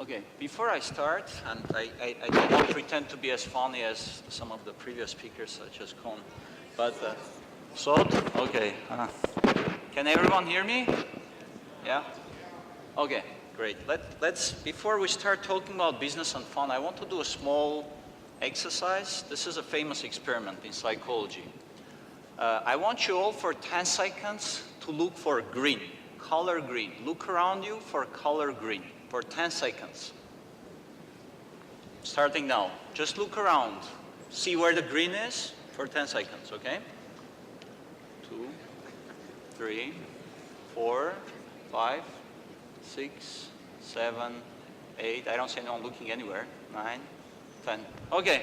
Okay, before I start, and I do not pretend to be as funny as some of the previous speakers, such as Kohn, but Sod? Okay. Can everyone hear me? Yeah? Okay, great. Before we start talking about business and fun, I want to do a small exercise. This is a famous experiment in psychology. I want you all for 10 seconds to look for green, color green. Look around you for color green for 10 seconds. Starting now. Just look around. See where the green is for 10 seconds, okay? 2, 3, 4, 5, 6, 7, 8. I don't see anyone looking anywhere. 9, 10. Okay.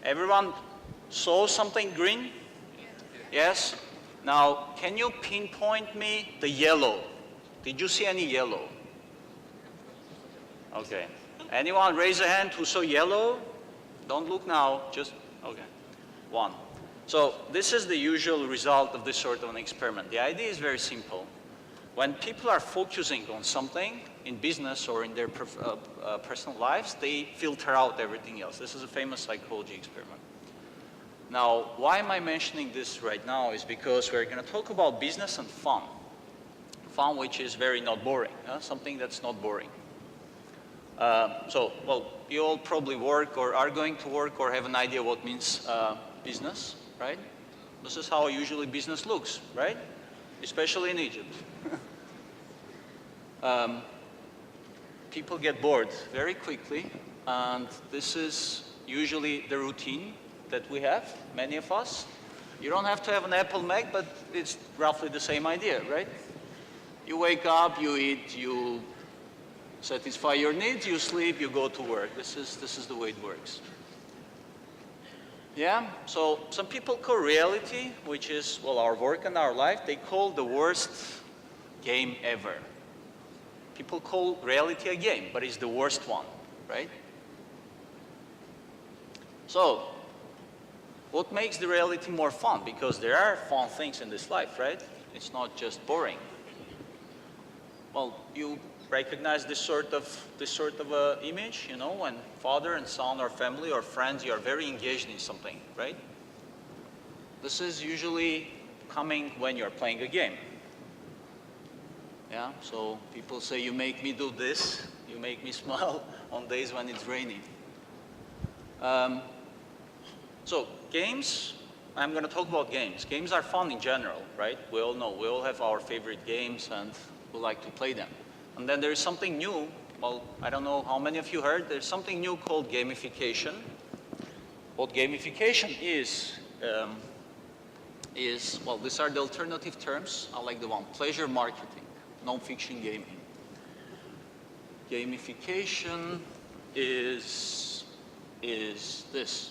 Everyone saw something green? Yes? Now, can you pinpoint me the yellow? Did you see any yellow? Okay. Anyone raise a hand who saw yellow? Don't look now, just, okay. 1. So this is the usual result of this sort of an experiment. The idea is very simple. When people are focusing on something in business or in their personal lives, they filter out everything else. This is a famous psychology experiment. Now, why am I mentioning this right now is because we're going to talk about business and fun. Fun which is very not boring, something that's not boring. Well, you all probably work or are going to work or have an idea what means business, right? This is how usually business looks, right? Especially in Egypt. People get bored very quickly, and this is usually the routine that we have, many of us. You don't have to have an Apple Mac, but it's roughly the same idea, right? You wake up, you eat, you satisfy your needs, you sleep, you go to work. This is the way it works. Yeah, so some people call reality, which is, well, our work and our life, they call the worst game ever. People call reality a game, but it's the worst one, right? So, what makes the reality more fun? Because there are fun things in this life, right? It's not just boring. Well, you recognize this sort of image, you know, when father and son or family or friends, you are very engaged in something, right? This is usually coming when you're playing a game. Yeah, so people say, you make me do this, you make me smile on days when it's raining. So games, I'm going to talk about games. Games are fun in general, right? We all know, we all have our favorite games and we like to play them. And then there's something new. Well, I don't know how many of you heard. There's something new called gamification. What gamification is, well, these are the alternative terms. I like the one, pleasure marketing, non-fiction gaming. Gamification is this.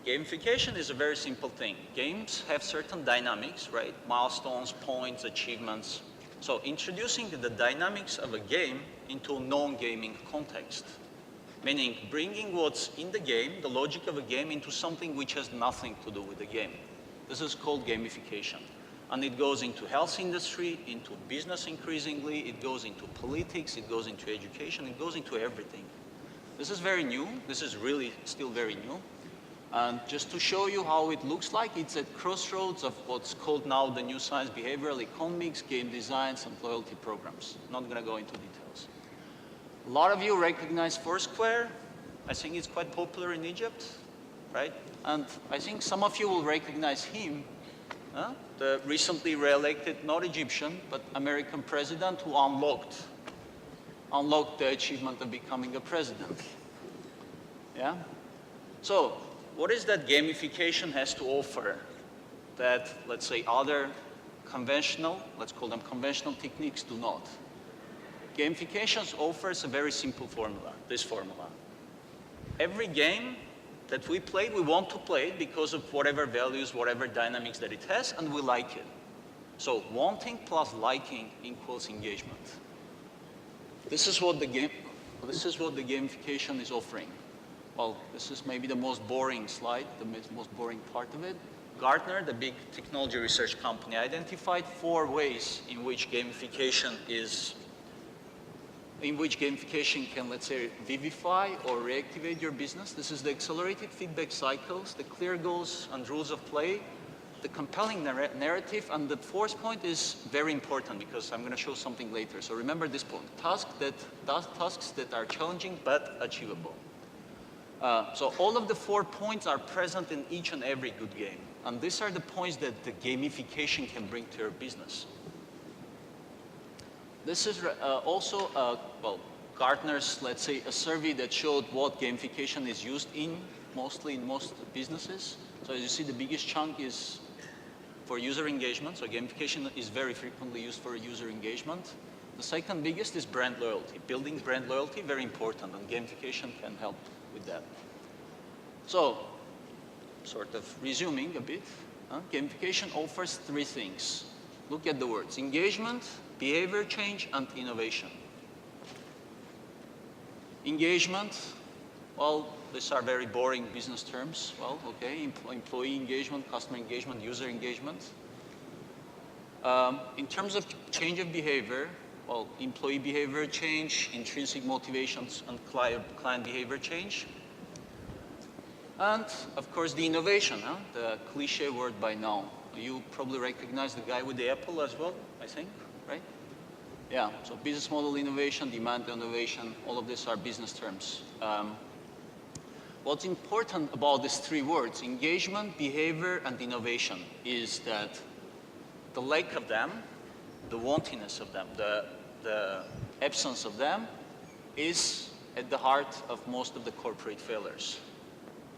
Gamification is a very simple thing. Games have certain dynamics, right? Milestones, points, achievements. So introducing the dynamics of a game into a non-gaming context, meaning bringing what's in the game, the logic of a game, into something which has nothing to do with the game. This is called gamification. And it goes into health industry, into business increasingly, it goes into politics, it goes into education, it goes into everything. This is very new. This is really still very new. And just to show you how it looks like, it's at crossroads of what's called now the new science, behavioral economics, game designs, and loyalty programs. Not going to go into details. A lot of you recognize Foursquare. I think it's quite popular in Egypt, right? And I think some of you will recognize him, the recently re-elected, not Egyptian, but American president who unlocked the achievement of becoming a president. Yeah? So, what is that gamification has to offer that, let's say, other conventional, let's call them conventional techniques do not? Gamification offers a very simple formula, this formula. Every game that we play, we want to play it because of whatever values, whatever dynamics that it has, and we like it. So wanting plus liking equals engagement. This is what the gamification is offering. Well, this is maybe the most boring slide, the most boring part of it. Gartner, the big technology research company, identified 4 ways in which gamification is in which gamification can, let's say, vivify or reactivate your business. This is the accelerated feedback cycles, the clear goals and rules of play, the compelling narrative, and the fourth point is very important because I'm going to show something later. So remember this point, tasks that are challenging but achievable. So all of the 4 points are present in each and every good game. And these are the points that the gamification can bring to your business. This is also, well, Gartner's, let's say, a survey that showed what gamification is used in, mostly in most businesses. So as you see, the biggest chunk is for user engagement. So gamification is very frequently used for user engagement. The second biggest is brand loyalty. Building brand loyalty, very important, and gamification can help with that. So, sort of resuming a bit, gamification offers 3 things. Look at the words: engagement, behavior change, and innovation. Engagement, well, these are very boring business terms. Well, okay, employee engagement, customer engagement, user engagement. In terms of change of behavior, well, employee behavior change, intrinsic motivations, and client behavior change. And, of course, the innovation, the cliche word by now. You probably recognize the guy with the apple as well, I think, right? Yeah, so business model innovation, demand innovation, all of these are business terms. What's important about these 3 words, engagement, behavior, and innovation, is that the lack of them, the wantiness of them, the absence of them is at the heart of most of the corporate failures.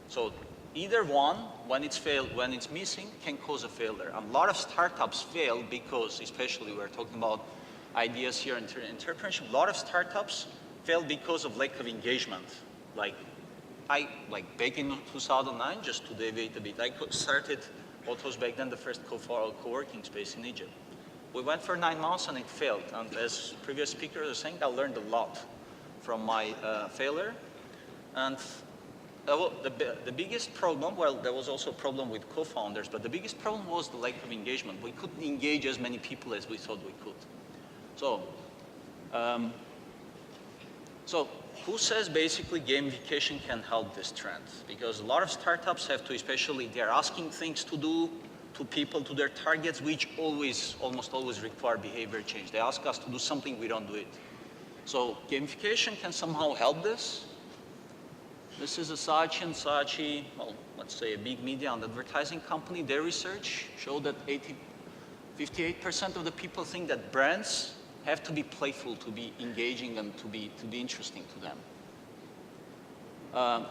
So either one, when it's missing, can cause a failure. And a lot of startups fail because, especially we're talking about ideas here in entrepreneurship, a lot of startups fail because of lack of engagement. Like back in 2009, just to deviate a bit, I started what was back then the first co-working space in Egypt. We went for 9 months and it failed. And as previous speakers were saying, I learned a lot from my failure. And the biggest problem, well, there was also a problem with co-founders, but the biggest problem was the lack of engagement. We couldn't engage as many people as we thought we could. So who says basically gamification can help this trend? Because a lot of startups have to, especially they're asking things to do to people, to their targets, which almost always require behavior change. They ask us to do something, we don't do it. So gamification can somehow help this. This is a Saatchi, well, let's say a big media and advertising company. Their research showed that 58% of the people think that brands have to be playful to be engaging and to be interesting to them.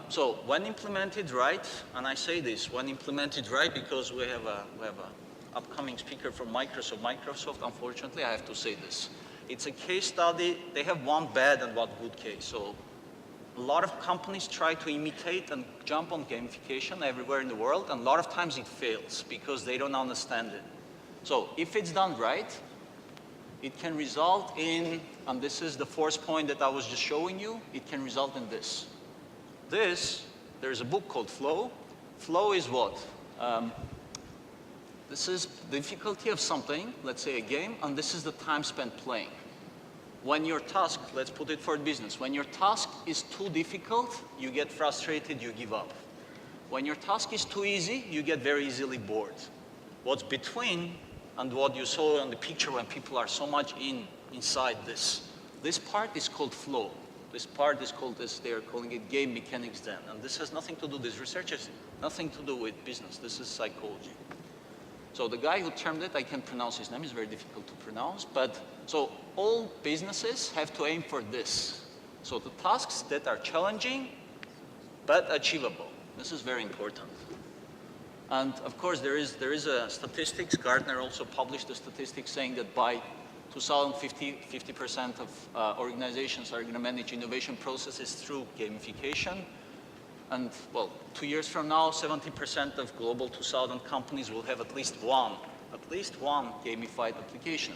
So when implemented right, and I say this, when implemented right, because we have a upcoming speaker from Microsoft, unfortunately, I have to say this. It's a case study. They have one bad and one good case. So a lot of companies try to imitate and jump on gamification everywhere in the world, and a lot of times it fails because they don't understand it. So if it's done right, it can result in, and this is the 4th point that I was just showing you, it can result in this. There's a book called Flow. Flow is what? This is the difficulty of something, let's say a game, and this is the time spent playing. When your task, let's put it for business, when your task is too difficult, you get frustrated, you give up. When your task is too easy, you get very easily bored. What's between and what you saw on the picture when people are so much inside this part is called flow. This part is called, as they're calling it, game mechanics then. And this has nothing to do, this research has nothing to do with business. This is psychology. So the guy who termed it, I can't pronounce his name, it's very difficult to pronounce, but so all businesses have to aim for this. So the tasks that are challenging but achievable. This is very important. And of course there is a statistics, Gartner also published a statistic saying that by 2050, 50% of organizations are going to manage innovation processes through gamification. And well, 2 years from now, 70% of global 2,000 companies will have at least one gamified application.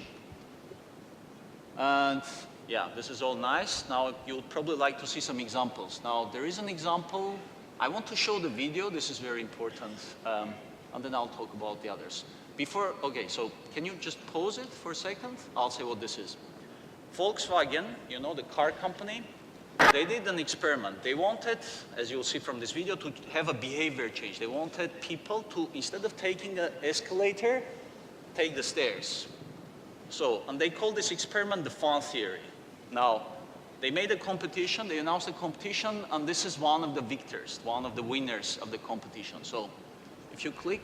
And yeah, this is all nice. Now you would probably like to see some examples. Now there is an example. I want to show the video. This is very important. And then I'll talk about the others. Okay, so can you just pause it for a second? I'll say what this is. Volkswagen, you know, the car company, they did an experiment. They wanted, as you'll see from this video, to have a behavior change. They wanted people to, instead of taking an escalator, take the stairs. So, and they called this experiment the fun theory. Now, they made a competition, they announced a competition, and this is one of the victors, one of the winners of the competition. So, if you click,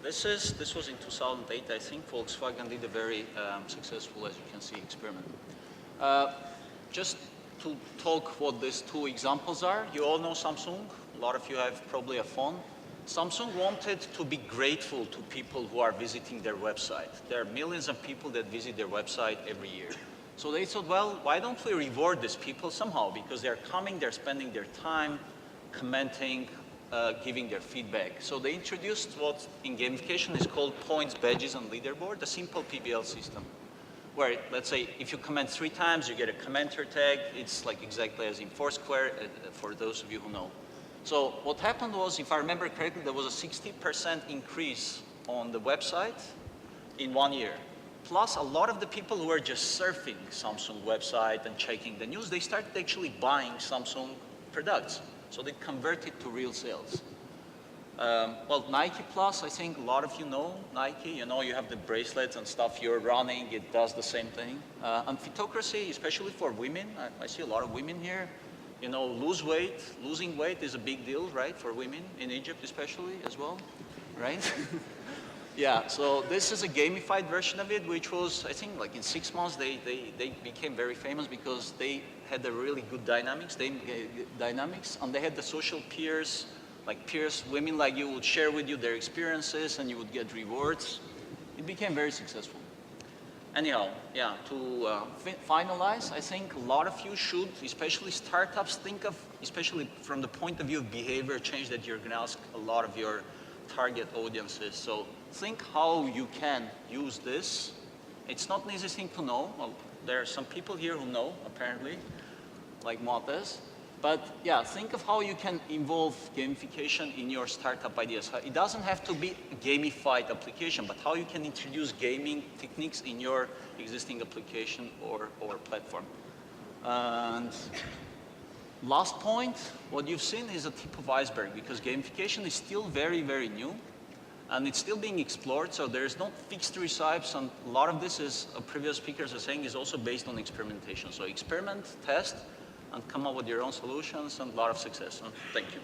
so this was in 2008, I think. Volkswagen did a very successful, as you can see, experiment. Just to talk what these two examples are, you all know Samsung. A lot of you have probably a phone. Samsung wanted to be grateful to people who are visiting their website. There are millions of people that visit their website every year. So they thought, well, why don't we reward these people somehow? Because they're coming, they're spending their time commenting, giving their feedback. So they introduced what in gamification is called points, badges, and leaderboard, a simple PBL system. Where, let's say, if you comment 3 times, you get a commenter tag. It's like exactly as in Foursquare, for those of you who know. So what happened was, if I remember correctly, there was a 60% increase on the website in 1 year. Plus, a lot of the people who were just surfing Samsung website and checking the news, they started actually buying Samsung products. So they converted to real sales. Well, Nike Plus, I think a lot of you know Nike. You know, you have the bracelets and stuff you're running. It does the same thing. And Fitocracy, especially for women, I see a lot of women here. You know, losing weight is a big deal, right, for women in Egypt especially as well, right? Yeah, so this is a gamified version of it, which was, I think, like in 6 months, they became very famous because they had a really good dynamics, and they had the social peers, like peers, women like you would share with you their experiences and you would get rewards. It became very successful. Anyhow, yeah, to finalize, I think a lot of you should, especially startups, think of, especially from the point of view of behavior change, that you're going to ask a lot of your target audiences. So think how you can use this. It's not an easy thing to know. Well, there are some people here who know, apparently, like Montez. But yeah, think of how you can involve gamification in your startup ideas. It doesn't have to be a gamified application, but how you can introduce gaming techniques in your existing application or platform. And last point, what you've seen is a tip of iceberg, because gamification is still very, very new, and it's still being explored, so there's no fixed recipes, and a lot of this, as previous speakers are saying, is also based on experimentation. So experiment, test, and come up with your own solutions, and a lot of success. And thank you.